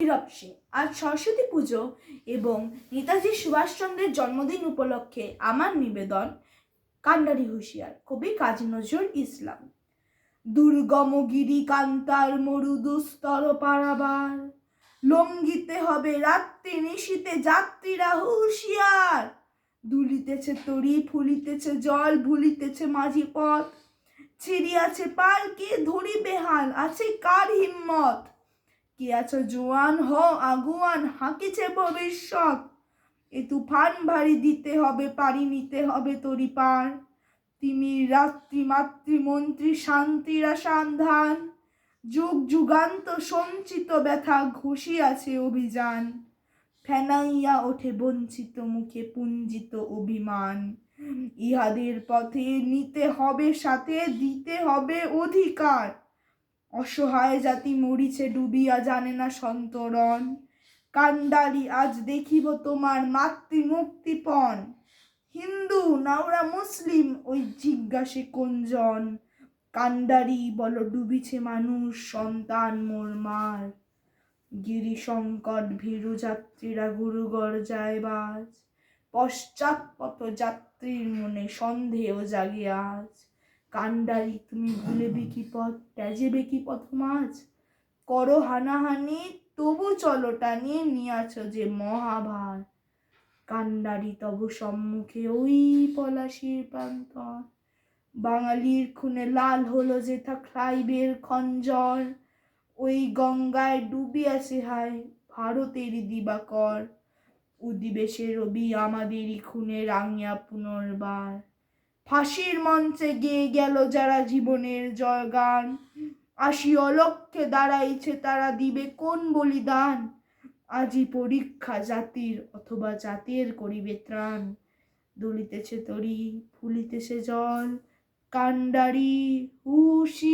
নীরব সিং। আজ সরস্বতী পুজো এবং নেতাজি সুভাষচন্দ্রের জন্মদিন উপলক্ষে আমার নিবেদন কান্ডারি হুঁশিয়ার, কবি কাজী নজরুল ইসলাম। দুর্গম গিরি কান্তার মরুদুস্তর পারাবার, লঙ্ঘিতে হবে রাত্রি নিশীতে যাত্রীরা হুঁশিয়ার। দুলিতেছে তরি, ফুলিতেছে জল, ভুলিতেছে মাঝি পথ, ছিড়িয়াছে পালকি ধরিবে হাল, আছে কার হিম্মত। কে আছো জোয়ান, হ আগুয়ান, হাঁকিছে ভবিষ্যৎ। এ তুফান ভারী দিতে হবে পারি, নিতে হবে তরি পার। তিমির রাত্রি মাতৃমন্ত্রী শান্তিরা সন্ধান, যুগ যুগান্ত সঞ্চিত ব্যথা ঘুষিয়াছে অভিযান। ফেনাইয়া ওঠে বঞ্চিত মুখে পুঞ্জিত অভিমান, ইহাদের পথে নিতে হবে সাথে, দিতে হবে অধিকার। অসহায় জাতি মরিছে ডুবিয়া, জানে না সন্তরণ। কান্ডারি আজ দেখিব তোমার মাতৃমুক্তিপণ। হিন্দু নাওরা মুসলিম ওই জিজ্ঞাসে কোনজন, কান্ডারি বলো ডুবিছে মানুষ সন্তান মোর মার। গিরি সংকট ভীরু যাত্রীরা গুরুগর যায় বাজ, পশ্চাৎপথ যাত্রীর মনে সন্দেহ জাগে আজ। কান্ডারি তুমি ভুলেবে কি পথ, ত্যাজেবে কি পথ মাঝ, করো হানাহানি তবু চলো টানিয়ে, নিয়াছ যে মহাভার। কান্ডারি তব সম্মুখে ওই পলাশির প্রান্তর, বাঙালির খুনে লাল হলো যেথা ক্লাইভের খঞ্জর। ওই গঙ্গায় ডুবিয়াছে হায় ভারতেরই দিবাকর, উদিবে সে রবি আমাদেরই খুনে রাঙিয়া পুনর্বার। ফাঁসির মঞ্চে গেয়ে গেল যারা জীবনের জয়গান, আসি অলক্ষ্যে দাঁড়াইছে তারা, দিবে কোন বলিদান। আজি পরীক্ষা জাতির, অথবা জাতের করিবে ত্রাণ। দুলিতেছে তরি, ফুলিতেছে জল, কান্ডারি হুঁশিয়ার।